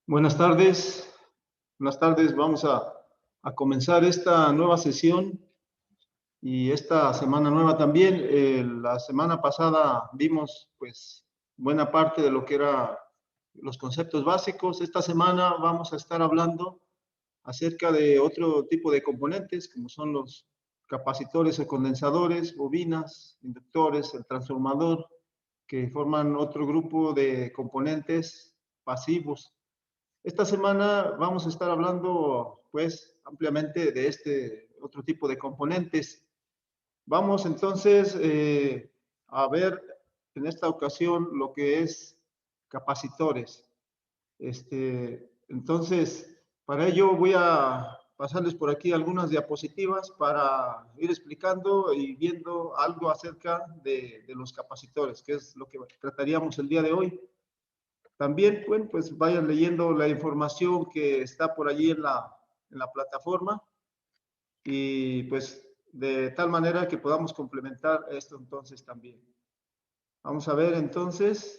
Buenas tardes. Buenas tardes. Vamos a comenzar esta nueva sesión y esta semana nueva también. La semana pasada vimos pues buena parte de lo que era los conceptos básicos. Esta semana vamos a estar hablando acerca de otro tipo de componentes como son los capacitores o condensadores, bobinas, inductores, el transformador, que forman otro grupo de componentes pasivos. Esta semana vamos a estar hablando, pues, ampliamente de este otro tipo de componentes. Vamos entonces a ver en esta ocasión lo que es capacitores. Entonces, para ello voy a pasarles por aquí algunas diapositivas para ir explicando y viendo algo acerca de los capacitores, que es lo que trataríamos el día de hoy. También, bueno, pues vayan leyendo la información que está por allí en la plataforma y pues de tal manera que podamos complementar esto entonces también. Vamos a ver entonces,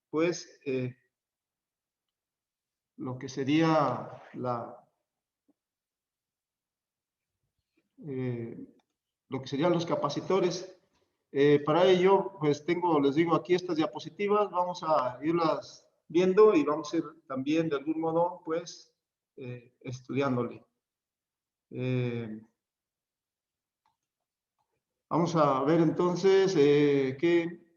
pues, lo que sería eh, lo que serían los capacitores. Para ello, pues les digo aquí estas diapositivas, vamos a irlas viendo y vamos a ir también de algún modo, pues, estudiándole. Vamos a ver entonces que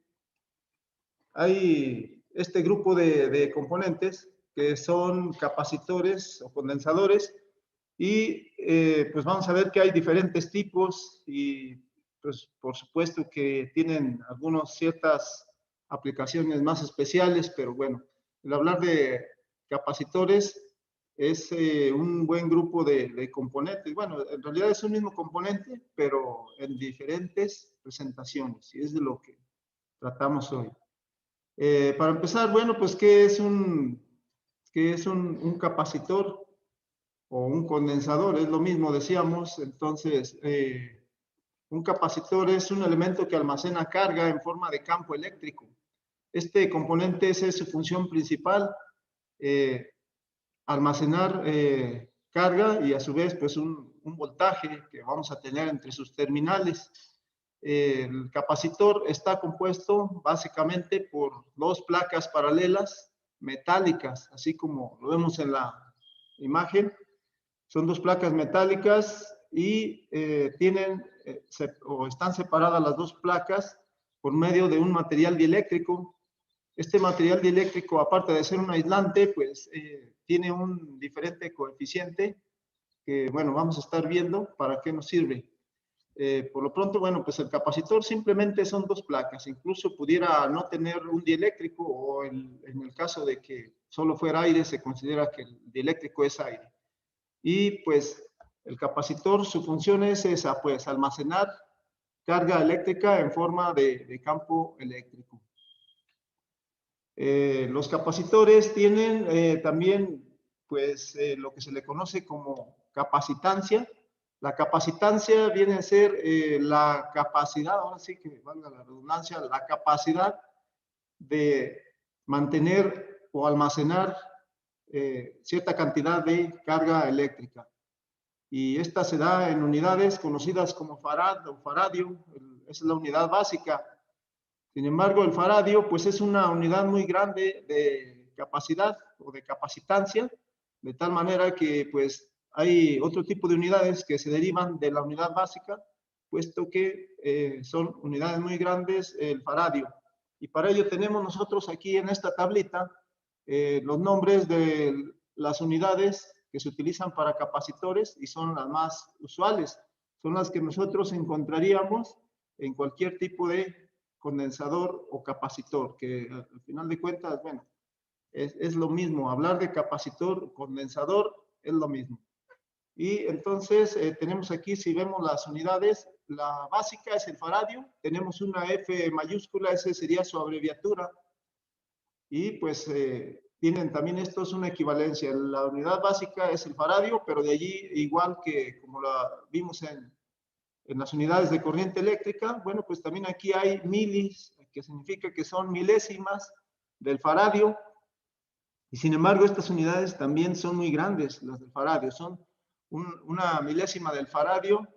hay este grupo de componentes que son capacitores o condensadores y pues vamos a ver que hay diferentes tipos y pues por supuesto que tienen algunas ciertas aplicaciones más especiales, pero bueno, el hablar de capacitores es un buen grupo de componentes. Bueno, en realidad es un mismo componente, pero en diferentes presentaciones, y es de lo que tratamos hoy. Para empezar, bueno, pues, ¿qué es un capacitor o un condensador? Es lo mismo, decíamos. Entonces, un capacitor es un elemento que almacena carga en forma de campo eléctrico. Este componente, esa es su función principal, eh, almacenar carga y a su vez pues un voltaje que vamos a tener entre sus terminales. El capacitor está compuesto básicamente por dos placas paralelas metálicas, así como lo vemos en la imagen. Son dos placas metálicas y están separadas las dos placas por medio de un material dieléctrico. Este material dieléctrico, aparte de ser un aislante, pues tiene un diferente coeficiente que, bueno, vamos a estar viendo para qué nos sirve. Por lo pronto, bueno, pues el capacitor simplemente son dos placas. Incluso pudiera no tener un dieléctrico o en el caso de que solo fuera aire, se considera que el dieléctrico es aire. Y pues el capacitor, su función es esa, pues almacenar carga eléctrica en forma de campo eléctrico. Los capacitores tienen también pues lo que se le conoce como capacitancia. La capacitancia viene a ser la capacidad, ahora sí que valga la redundancia, la capacidad de mantener o almacenar cierta cantidad de carga eléctrica. Y esta se da en unidades conocidas como farad o faradio, esa es la unidad básica. Sin embargo, el faradio pues es una unidad muy grande de capacidad o de capacitancia, de tal manera que pues hay otro tipo de unidades que se derivan de la unidad básica, puesto que son unidades muy grandes el faradio. Y para ello tenemos nosotros aquí en esta tablita los nombres de las unidades que se utilizan para capacitores y son las más usuales. Son las que nosotros encontraríamos en cualquier tipo de condensador o capacitor, que al final de cuentas, bueno, es lo mismo. Hablar de capacitor, condensador, es lo mismo. Y entonces tenemos aquí, si vemos las unidades, la básica es el faradio, tenemos una F mayúscula, esa sería su abreviatura, y pues tienen también estos una equivalencia. La unidad básica es el faradio, pero de allí, igual que como la vimos en las unidades de corriente eléctrica, bueno, pues también aquí hay milis, que significa que son milésimas del faradio, Y sin embargo, estas unidades también son muy grandes, las del faradio. Son una milésima del faradio,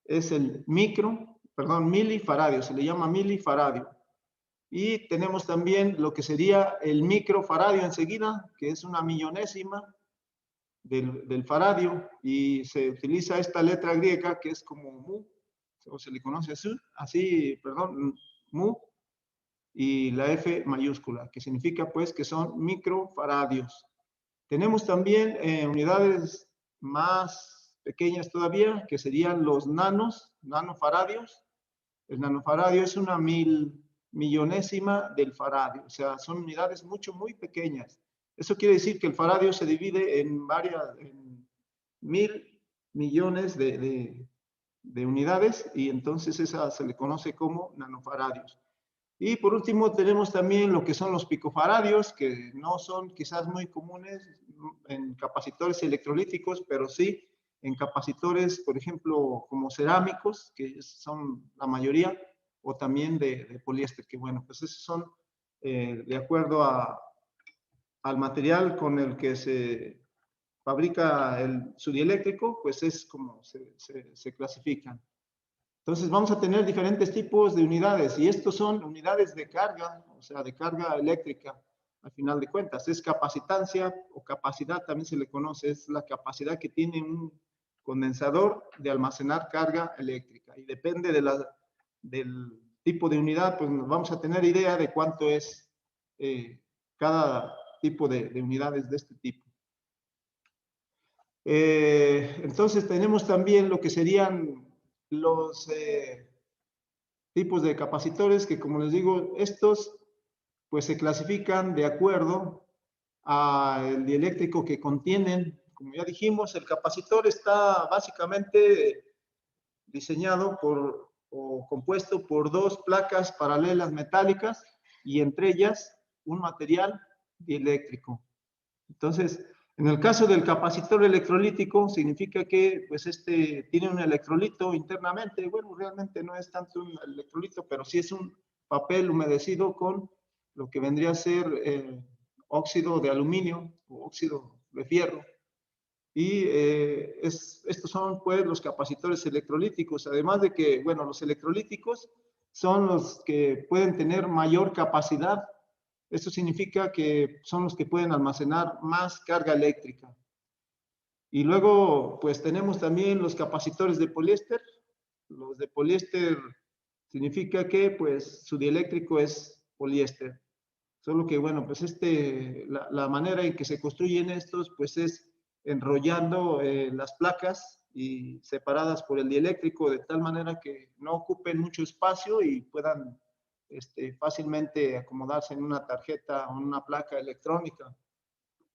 es el milifaradio, se le llama milifaradio. Y tenemos también lo que sería el microfaradio enseguida, que es una millonésima del faradio, y se utiliza esta letra griega que es como mu, o se le conoce así, perdón, mu, y la F mayúscula, que significa pues que son microfaradios. Tenemos también unidades más pequeñas todavía, que serían los nanofaradios. El nanofaradio es una millonésima del faradio, o sea, son unidades muy pequeñas. Eso quiere decir que el faradio se divide en mil millones de unidades, y entonces esa se le conoce como nanofaradios. Y por último tenemos también lo que son los picofaradios, que no son quizás muy comunes en capacitores electrolíticos, pero sí en capacitores, por ejemplo, como cerámicos, que son la mayoría, o también de poliéster, que bueno, pues esos son de acuerdo al material con el que se fabrica su dieléctrico, pues es como se clasifican. Entonces vamos a tener diferentes tipos de unidades, y estos son unidades de carga, o sea, de carga eléctrica, al final de cuentas. Es capacitancia o capacidad, también se le conoce, es la capacidad que tiene un condensador de almacenar carga eléctrica. Y depende del tipo de unidad, pues vamos a tener idea de cuánto es cada tipo de unidades de este tipo. Entonces tenemos también lo que serían los tipos de capacitores, que como les digo, estos pues se clasifican de acuerdo al dieléctrico que contienen. Como ya dijimos, el capacitor está básicamente diseñado o compuesto por dos placas paralelas metálicas, y entre ellas un material dieléctrico. Entonces, en el caso del capacitor electrolítico, significa que pues tiene un electrolito internamente. Bueno, realmente no es tanto un electrolito, pero sí es un papel humedecido con lo que vendría a ser óxido de aluminio o óxido de fierro. Y estos son pues los capacitores electrolíticos. Además de que, bueno, los electrolíticos son los que pueden tener mayor capacidad. Esto significa que son los que pueden almacenar más carga eléctrica. Y luego, pues tenemos también los capacitores de poliéster. Los de poliéster significa que, pues, su dieléctrico es poliéster. Solo que, bueno, pues la manera en que se construyen estos, pues es enrollando las placas y separadas por el dieléctrico, de tal manera que no ocupen mucho espacio y puedan fácilmente acomodarse en una tarjeta o en una placa electrónica.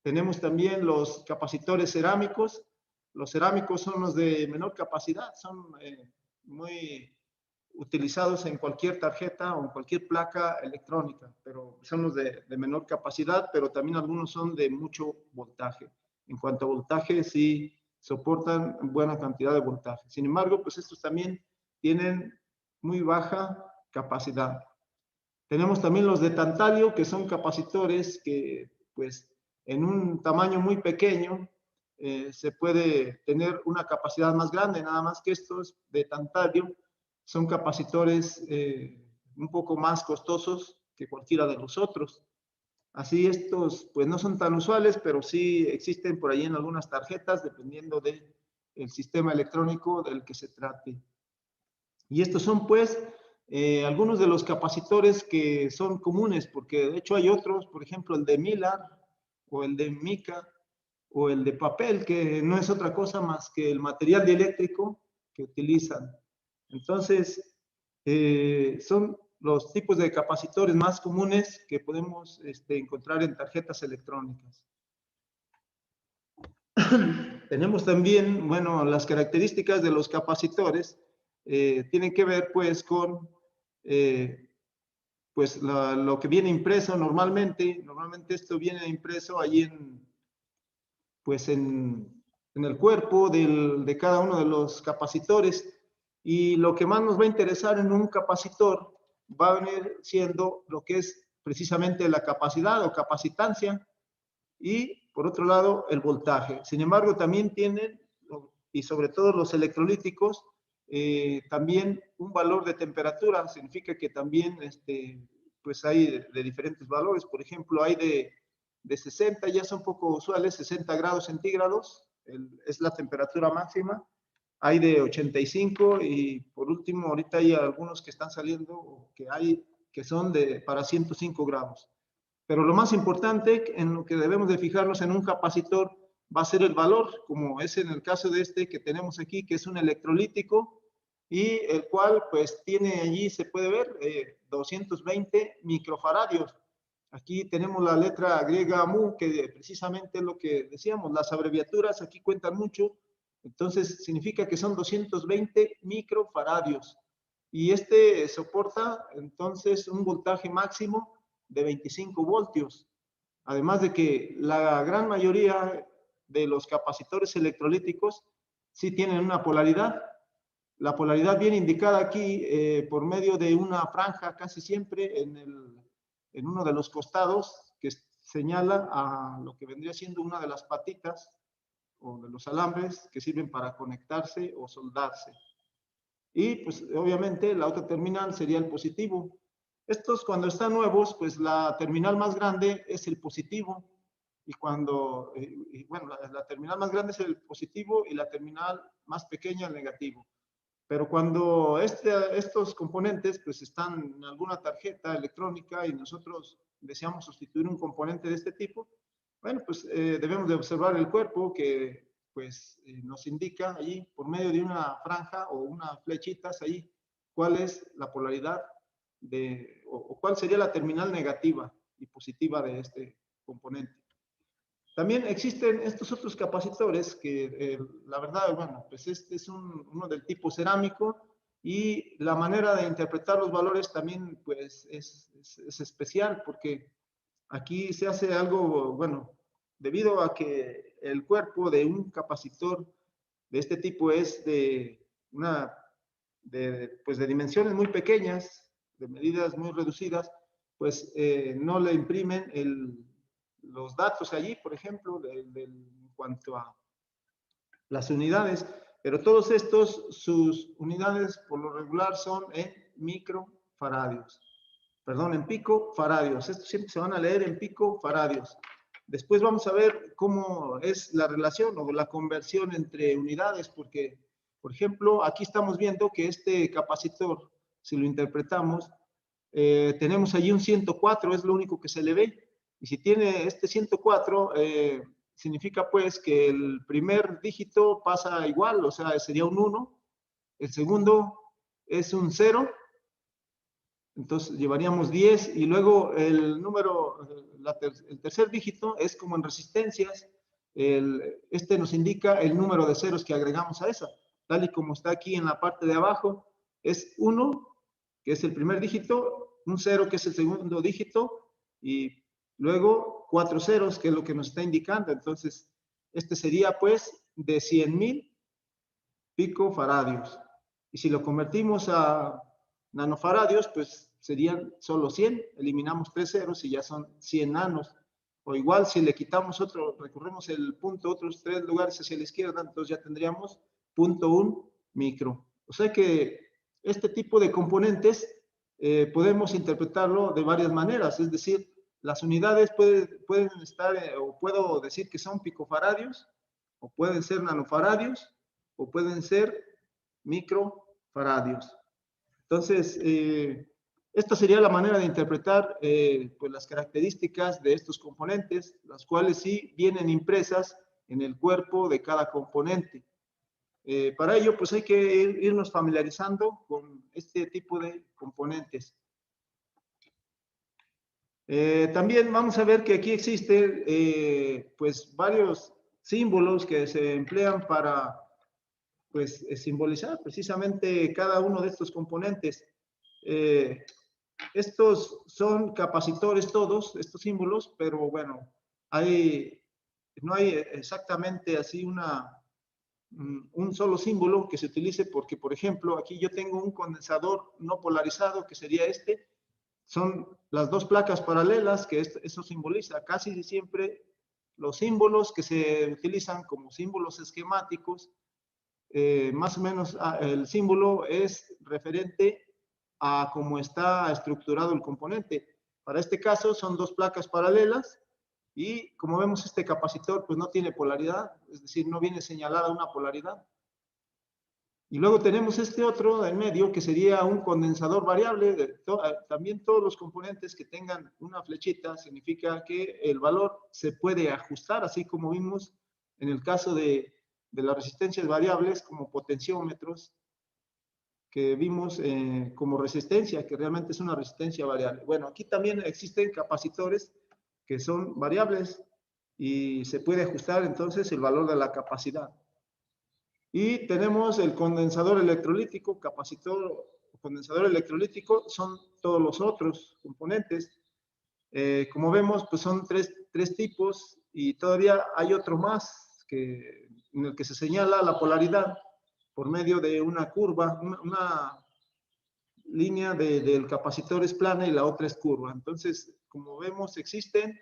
Tenemos también los capacitores cerámicos. Los cerámicos son los de menor capacidad, son muy utilizados en cualquier tarjeta o en cualquier placa electrónica, pero son los de menor capacidad, pero también algunos son de mucho voltaje. En cuanto a voltaje, sí soportan buena cantidad de voltaje. Sin embargo, pues estos también tienen muy baja capacidad. Tenemos también los de tantalio, que son capacitores que, pues, en un tamaño muy pequeño se puede tener una capacidad más grande, nada más que estos de tantalio son capacitores un poco más costosos que cualquiera de los otros. Así estos, pues, no son tan usuales, pero sí existen por ahí en algunas tarjetas, dependiendo del sistema electrónico del que se trate. Y estos son, pues, algunos de los capacitores que son comunes, porque de hecho hay otros, por ejemplo, el de Mylar, o el de mica, o el de papel, que no es otra cosa más que el material dieléctrico que utilizan. Entonces, son los tipos de capacitores más comunes que podemos encontrar en tarjetas electrónicas. Tenemos también, bueno, las características de los capacitores tienen que ver pues con pues lo que viene impreso normalmente. Normalmente esto viene impreso ahí pues en el cuerpo de cada uno de los capacitores, y lo que más nos va a interesar en un capacitor va a venir siendo lo que es precisamente la capacidad o capacitancia, y por otro lado el voltaje. Sin embargo, también tienen, y sobre todo los electrolíticos, también un valor de temperatura. Significa que también pues hay de diferentes valores. Por ejemplo, hay de 60, ya son poco usuales, 60 grados centígrados, es la temperatura máxima. Hay de 85 y por último, ahorita hay algunos que están saliendo, que son para 105 grados. Pero lo más importante en lo que debemos de fijarnos en un capacitor va a ser el valor, como es en el caso de este que tenemos aquí, que es un electrolítico y el cual pues tiene allí, se puede ver, 220 microfaradios. Aquí tenemos la letra griega mu, que precisamente es lo que decíamos, las abreviaturas aquí cuentan mucho, entonces significa que son 220 microfaradios. Y este soporta entonces un voltaje máximo de 25 voltios. Además de que la gran mayoría de los capacitores electrolíticos sí tienen una polaridad. La polaridad viene indicada aquí por medio de una franja casi siempre en uno de los costados que señala a lo que vendría siendo una de las patitas o de los alambres que sirven para conectarse o soldarse. Y pues obviamente la otra terminal sería el positivo. Estos cuando están nuevos, pues la terminal más grande es el positivo. Y cuando, bueno, la terminal más grande es el positivo y la terminal más pequeña el negativo. Pero cuando estos componentes pues están en alguna tarjeta electrónica y nosotros deseamos sustituir un componente de este tipo, bueno, pues debemos de observar el cuerpo que pues nos indica allí por medio de una franja o unas flechitas ahí cuál es la polaridad o cuál sería la terminal negativa y positiva de este componente. También existen estos otros capacitores que la verdad, bueno, pues este es uno del tipo cerámico y la manera de interpretar los valores también pues es especial porque aquí se hace algo, bueno, debido a que el cuerpo de un capacitor de este tipo es pues de dimensiones muy pequeñas, de medidas muy reducidas, pues no le imprimen los datos allí, por ejemplo, en cuanto a las unidades, pero todos estos, sus unidades por lo regular son en microfaradios, perdón, en picofaradios. Estos siempre se van a leer en picofaradios. Después vamos a ver cómo es la relación o la conversión entre unidades, porque, por ejemplo, aquí estamos viendo que este capacitor, si lo interpretamos, tenemos allí un 104, es lo único que se le ve. Y si tiene este 104, significa pues que el primer dígito pasa igual, o sea, sería un 1, el segundo es un 0, entonces llevaríamos 10 y luego el número, el tercer dígito es como en resistencias, este nos indica el número de ceros que agregamos a esa, tal y como está aquí en la parte de abajo, es 1, que es el primer dígito, un 0 que es el segundo dígito y luego 4 ceros, que es lo que nos está indicando. Entonces, este sería pues de 100,000 picofaradios. Y si lo convertimos a nanofaradios, pues serían solo 100. Eliminamos 3 ceros y ya son 100 nanos. O igual si le quitamos otro, recorremos el punto, otros 3 lugares hacia la izquierda, entonces ya tendríamos 0.1 micro. O sea que este tipo de componentes podemos interpretarlo de varias maneras, es decir, las unidades pueden estar, o puedo decir que son picofaradios, o pueden ser nanofaradios, o pueden ser microfaradios. Entonces, esta sería la manera de interpretar pues las características de estos componentes, las cuales sí vienen impresas en el cuerpo de cada componente. Para ello, pues hay que irnos familiarizando con este tipo de componentes. También vamos a ver que aquí existen pues varios símbolos que se emplean para pues simbolizar precisamente cada uno de estos componentes. Estos son capacitores todos, estos símbolos, pero bueno, no hay exactamente así un solo símbolo que se utilice porque, por ejemplo, aquí yo tengo un condensador no polarizado que sería este. Son las dos placas paralelas que eso simboliza. Casi siempre Los símbolos que se utilizan como símbolos esquemáticos, más o menos el símbolo es referente a cómo está estructurado el componente. Para este caso son dos placas paralelas y como vemos este capacitor pues no tiene polaridad, es decir, no viene señalada una polaridad. Y luego tenemos este otro en medio que sería un condensador variable. También todos los componentes que tengan una flechita significa que el valor se puede ajustar, así como vimos en el caso de las resistencias variables como potenciómetros, que vimos como resistencia, que realmente es una resistencia variable. Bueno, aquí también existen capacitores que son variables y se puede ajustar entonces el valor de la capacidad. Y tenemos el condensador electrolítico, capacitor, condensador electrolítico, son todos los otros componentes. Como vemos, pues son tres tipos y todavía hay otro más en el que se señala la polaridad por medio de una curva, una línea del capacitor es plana y la otra es curva. Entonces, como vemos, existen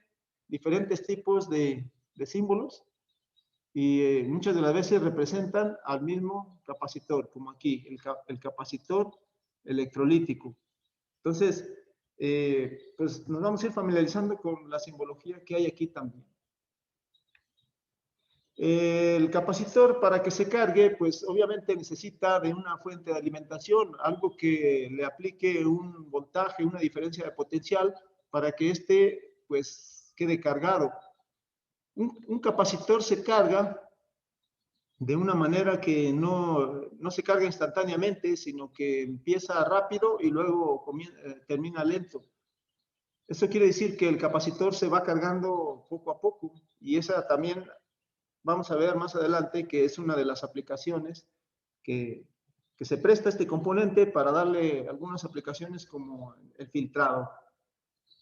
diferentes tipos de símbolos y muchas de las veces representan al mismo capacitor, como aquí, el capacitor electrolítico. Entonces, pues nos vamos a ir familiarizando con la simbología que hay aquí también. El capacitor, para que se cargue, pues obviamente necesita de una fuente de alimentación, algo que le aplique un voltaje, una diferencia de potencial, para que éste pues quede cargado. Un capacitor se carga de una manera que no se carga instantáneamente, sino que empieza rápido y luego termina lento. Eso quiere decir que el capacitor se va cargando poco a poco y esa también vamos a ver más adelante que es una de las aplicaciones que se presta este componente para darle algunas aplicaciones como el filtrado.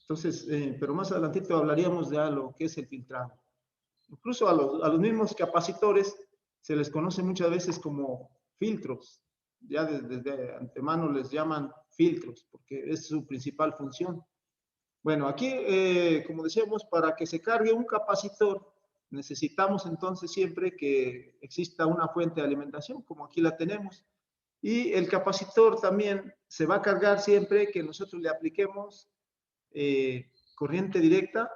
Entonces, pero más adelantito hablaríamos de lo que es el filtrado. Incluso a los mismos capacitores se les conoce muchas veces como filtros. Ya desde antemano les llaman filtros porque es su principal función. Bueno, aquí, como decíamos, para que se cargue un capacitor, necesitamos entonces siempre que exista una fuente de alimentación, como aquí la tenemos. Y el capacitor también se va a cargar siempre que nosotros le apliquemos corriente directa,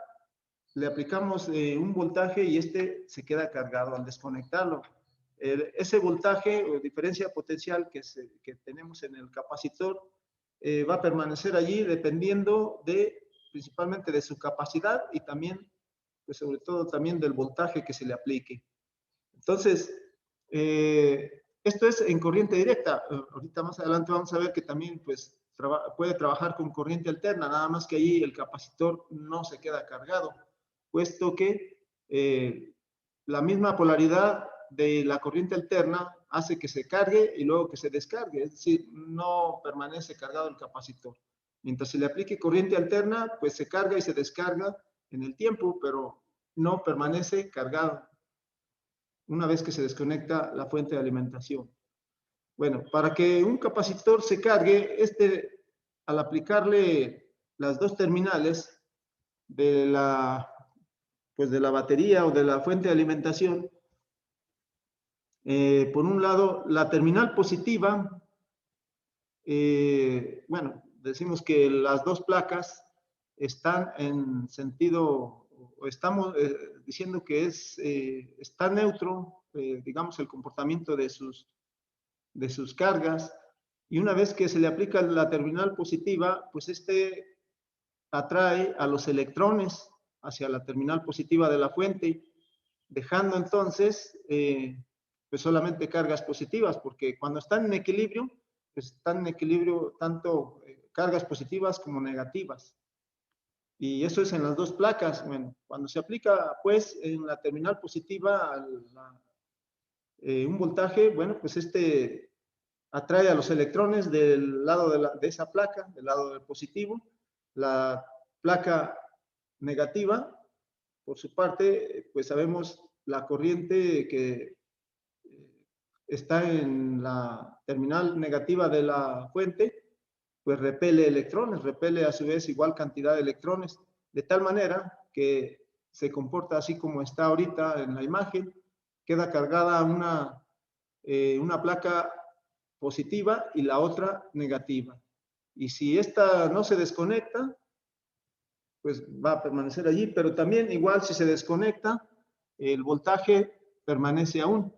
le aplicamos un voltaje y este se queda cargado al desconectarlo. Ese voltaje o diferencia potencial que tenemos en el capacitor va a permanecer allí dependiendo principalmente de su capacidad y también, pues sobre todo también del voltaje que se le aplique. Entonces, esto es en corriente directa. Ahorita más adelante vamos a ver que también pues, puede trabajar con corriente alterna, nada más que allí el capacitor no se queda cargado, puesto que la misma polaridad de la corriente alterna hace que se cargue y luego que se descargue, es decir, no permanece cargado el capacitor. Mientras se le aplique corriente alterna, pues se carga y se descarga en el tiempo, pero no permanece cargado una vez que se desconecta la fuente de alimentación. Bueno, para que un capacitor se cargue, al aplicarle las dos terminales de de la batería o de la fuente de alimentación, por un lado, la terminal positiva, bueno, decimos que las dos placas están en sentido, o estamos diciendo que está neutro, digamos, el comportamiento de sus cargas, y una vez que se le aplica la terminal positiva, pues atrae a los electrones hacia la terminal positiva de la fuente, dejando entonces pues solamente cargas positivas, porque cuando están en equilibrio, pues están en equilibrio tanto cargas positivas como negativas. Y eso es en las dos placas. Bueno, cuando se aplica pues en la terminal positiva un voltaje, bueno, pues atrae a los electrones del lado de esa placa, del lado del positivo. La placa negativa, por su parte, pues sabemos la corriente que está en la terminal negativa de la fuente, pues repele electrones, repele a su vez igual cantidad de electrones, de tal manera que se comporta así como está ahorita en la imagen. Queda cargada una placa positiva y la otra negativa. Y si esta no se desconecta, pues va a permanecer allí, pero también igual si se desconecta, el voltaje permanece aún.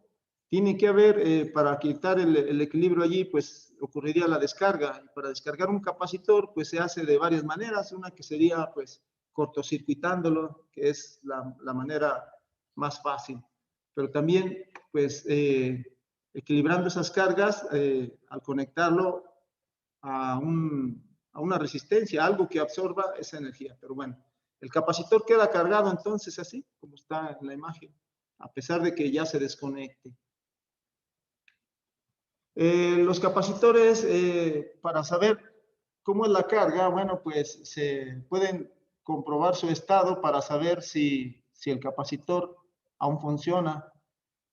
Tiene que haber, para quitar el equilibrio allí, pues ocurriría la descarga. Y para descargar un capacitor, pues se hace de varias maneras. Una que sería, pues, cortocircuitándolo, que es la manera más fácil. Pero también, pues, equilibrando esas cargas al conectarlo a una resistencia, algo que absorba esa energía. Pero bueno, el capacitor queda cargado entonces así, como está en la imagen, a pesar de que ya se desconecte. Los capacitores, para saber cómo es la carga, bueno, pues se pueden comprobar su estado para saber si el capacitor aún funciona.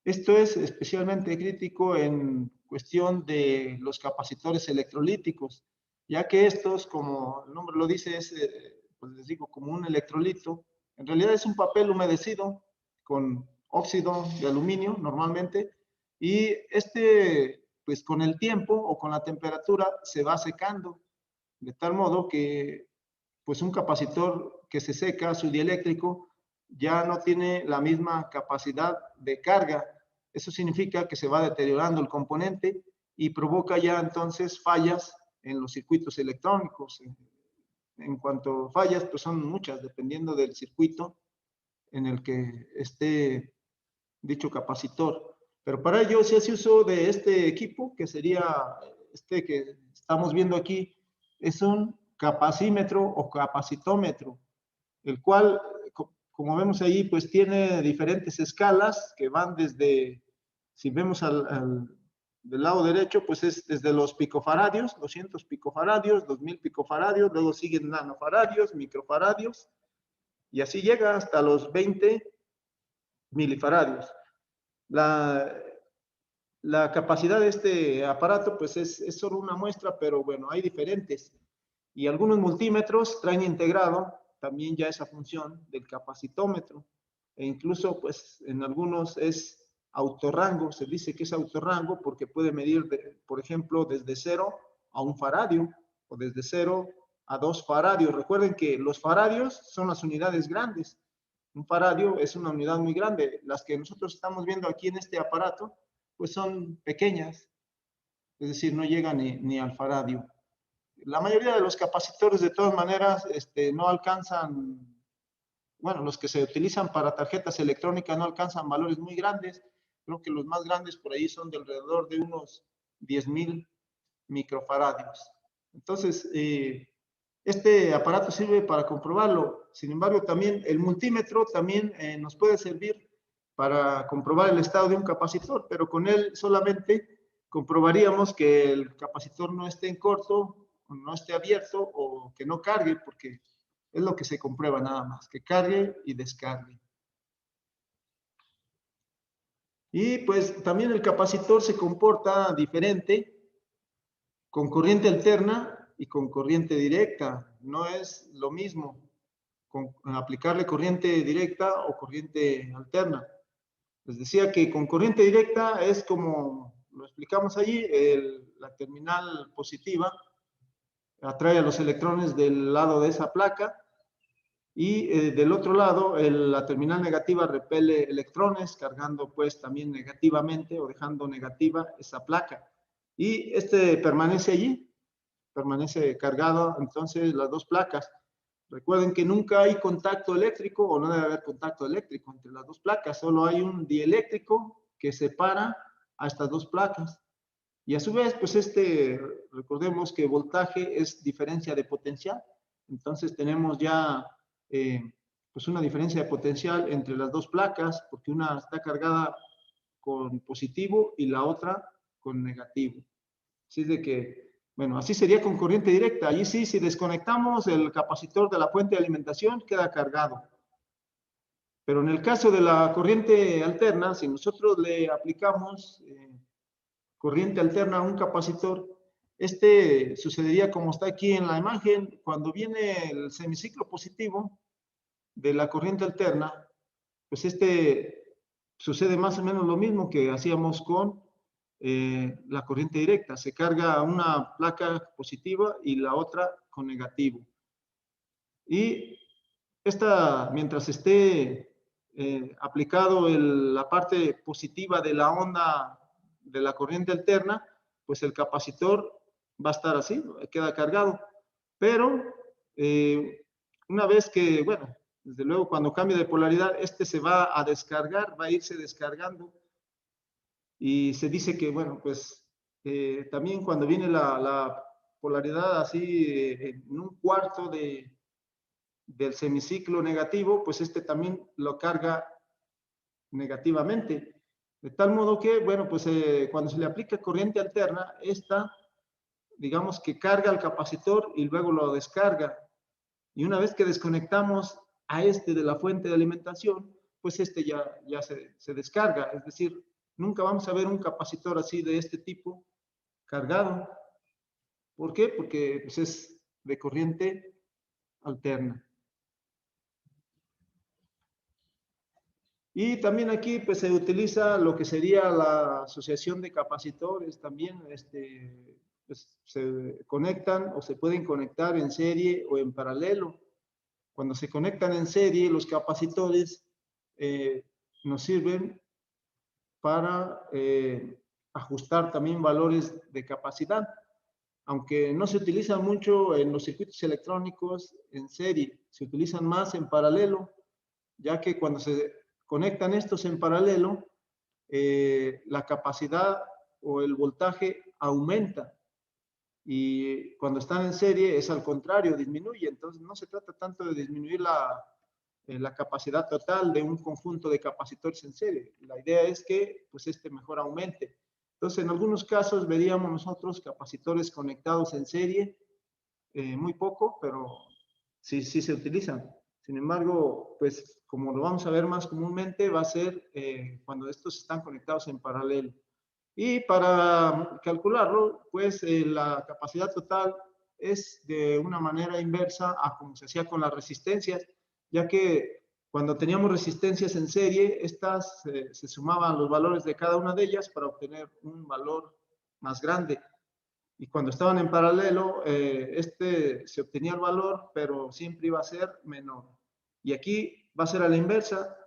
Esto es especialmente crítico en cuestión de los capacitores electrolíticos, ya que estos, como el nombre lo dice, es, pues les digo, como un electrolito. En realidad es un papel humedecido con óxido de aluminio normalmente, y pues con el tiempo o con la temperatura se va secando, de tal modo que pues un capacitor que se seca, su dieléctrico, ya no tiene la misma capacidad de carga. Eso significa que se va deteriorando el componente y provoca ya entonces fallas en los circuitos electrónicos. En cuanto a fallas, pues son muchas, dependiendo del circuito en el que esté dicho capacitor. Pero para ello se hace uso de este equipo, que sería este que estamos viendo aquí, es un capacímetro o capacitómetro, el cual, como vemos ahí, pues tiene diferentes escalas que van desde, si vemos del lado derecho, pues es desde los picofaradios, 200 picofaradios, 2000 picofaradios, luego siguen nanofaradios, microfaradios, y así llega hasta los 20 milifaradios. La capacidad de este aparato pues es solo una muestra, pero bueno, hay diferentes. Y algunos multímetros traen integrado también ya esa función del capacitómetro. E incluso pues en algunos es autorrango, se dice que es autorrango porque puede medir, por ejemplo, desde 0 a 1 faradio o desde 0 a 2 faradios. Recuerden que los faradios son las unidades grandes. Un faradio es una unidad muy grande. Las que nosotros estamos viendo aquí en este aparato, pues son pequeñas, es decir, no llegan ni al faradio. La mayoría de los capacitores, de todas maneras, no alcanzan, bueno, los que se utilizan para tarjetas electrónicas no alcanzan valores muy grandes. Creo que los más grandes por ahí son de alrededor de unos 10,000 microfaradios. Entonces, este aparato sirve para comprobarlo. Sin embargo, también el multímetro también nos puede servir para comprobar el estado de un capacitor, pero con él solamente comprobaríamos que el capacitor no esté en corto, o no esté abierto o que no cargue, porque es lo que se comprueba nada más, que cargue y descargue. Y pues también el capacitor se comporta diferente con corriente alterna y con corriente directa. No es lo mismo aplicarle corriente directa o corriente alterna. Les decía que con corriente directa es como lo explicamos allí, la terminal positiva atrae a los electrones del lado de esa placa y del otro lado la terminal negativa repele electrones, cargando pues también negativamente o dejando negativa esa placa. Y permanece allí, permanece cargado entonces las dos placas. Recuerden que nunca hay contacto eléctrico o no debe haber contacto eléctrico entre las dos placas, solo hay un dieléctrico que separa a estas dos placas. Y a su vez, pues recordemos que voltaje es diferencia de potencial, entonces tenemos ya pues una diferencia de potencial entre las dos placas, porque una está cargada con positivo y la otra con negativo. Así es de que, bueno, así sería con corriente directa. Allí sí, si desconectamos el capacitor de la fuente de alimentación, queda cargado. Pero en el caso de la corriente alterna, si nosotros le aplicamos corriente alterna a un capacitor, sucedería como está aquí en la imagen. Cuando viene el semiciclo positivo, de la corriente alterna, pues sucede más o menos lo mismo que hacíamos con la corriente directa. Se carga una placa positiva y la otra con negativo. Y mientras esté aplicado la parte positiva de la onda de la corriente alterna, pues el capacitor va a estar así, queda cargado. Pero una vez que, bueno, desde luego cuando cambie de polaridad, se va a descargar, va a irse descargando. Y se dice que, bueno, pues también cuando viene la polaridad así en un cuarto del semiciclo negativo, pues también lo carga negativamente. De tal modo que, bueno, pues cuando se le aplica corriente alterna, digamos que carga al capacitor y luego lo descarga. Y una vez que desconectamos a de la fuente de alimentación, pues ya se descarga. Es decir, nunca vamos a ver un capacitor así de este tipo cargado. ¿Por qué? Porque pues, es de corriente alterna. Y también aquí pues se utiliza lo que sería la asociación de capacitores también, pues, se conectan o se pueden conectar en serie o en paralelo. Cuando se conectan en serie, los capacitores nos sirven para ajustar también valores de capacidad, aunque no se utilizan mucho en los circuitos electrónicos en serie, se utilizan más en paralelo, ya que cuando se conectan estos en paralelo, la capacidad o el voltaje aumenta. Y cuando están en serie es al contrario, disminuye. Entonces no se trata tanto de disminuir la capacidad total de un conjunto de capacitores en serie. La idea es que pues mejor aumente. Entonces en algunos casos veríamos nosotros capacitores conectados en serie, muy poco, pero sí se utilizan. Sin embargo, pues como lo vamos a ver más comúnmente, va a ser cuando estos están conectados en paralelo. Y para calcularlo, pues la capacidad total es de una manera inversa a como se hacía con las resistencias, ya que cuando teníamos resistencias en serie, estas se sumaban los valores de cada una de ellas para obtener un valor más grande. Y cuando estaban en paralelo, se obtenía el valor, pero siempre iba a ser menor. Y aquí va a ser a la inversa.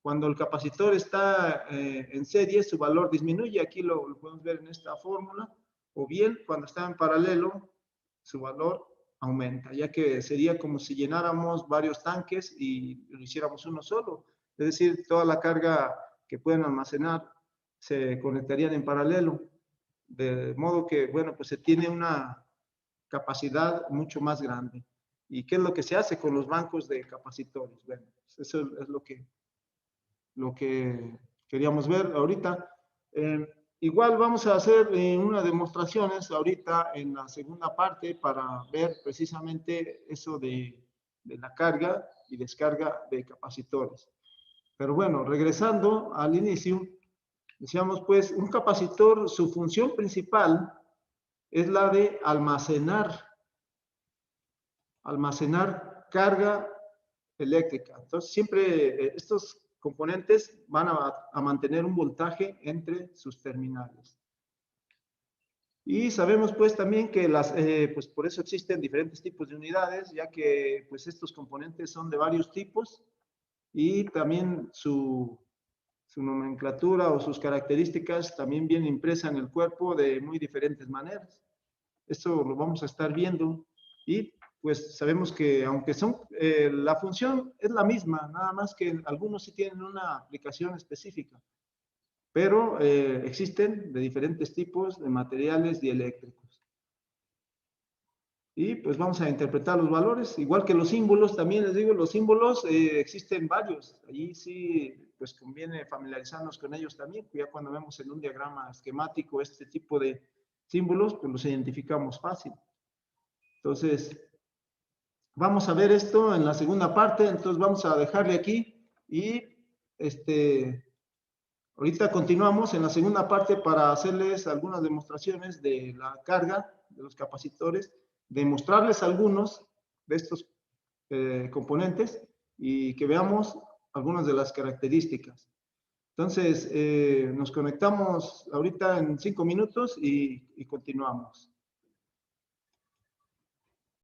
Cuando el capacitor está en serie, su valor disminuye. Aquí lo podemos ver en esta fórmula. O bien, cuando está en paralelo, su valor aumenta, ya que sería como si llenáramos varios tanques y lo hiciéramos uno solo. Es decir, toda la carga que pueden almacenar se conectarían en paralelo. De modo que, bueno, pues se tiene una capacidad mucho más grande. ¿Y qué es lo que se hace con los bancos de capacitores? Bueno, pues eso es lo que queríamos ver ahorita. Igual vamos a hacer unas demostraciones ahorita en la segunda parte para ver precisamente eso de la carga y descarga de capacitores. Pero bueno, regresando al inicio, decíamos pues, un capacitor, su función principal es la de almacenar carga eléctrica. Entonces, siempre estos componentes van a mantener un voltaje entre sus terminales. Y sabemos pues también que pues por eso existen diferentes tipos de unidades, ya que pues estos componentes son de varios tipos y también su nomenclatura o sus características también viene impresa en el cuerpo de muy diferentes maneras. Esto lo vamos a estar viendo y pues sabemos que aunque la función es la misma, nada más que algunos sí tienen una aplicación específica, pero existen de diferentes tipos de materiales dieléctricos. Y pues vamos a interpretar los valores, igual que los símbolos, también les digo, los símbolos existen varios, allí sí pues conviene familiarizarnos con ellos también, ya cuando vemos en un diagrama esquemático este tipo de símbolos, pues los identificamos fácil. Entonces, vamos a ver esto en la segunda parte, entonces vamos a dejarle aquí y ahorita continuamos en la segunda parte para hacerles algunas demostraciones de la carga de los capacitores, demostrarles algunos de estos componentes y que veamos algunas de las características. Entonces, nos conectamos ahorita en 5 minutos y continuamos.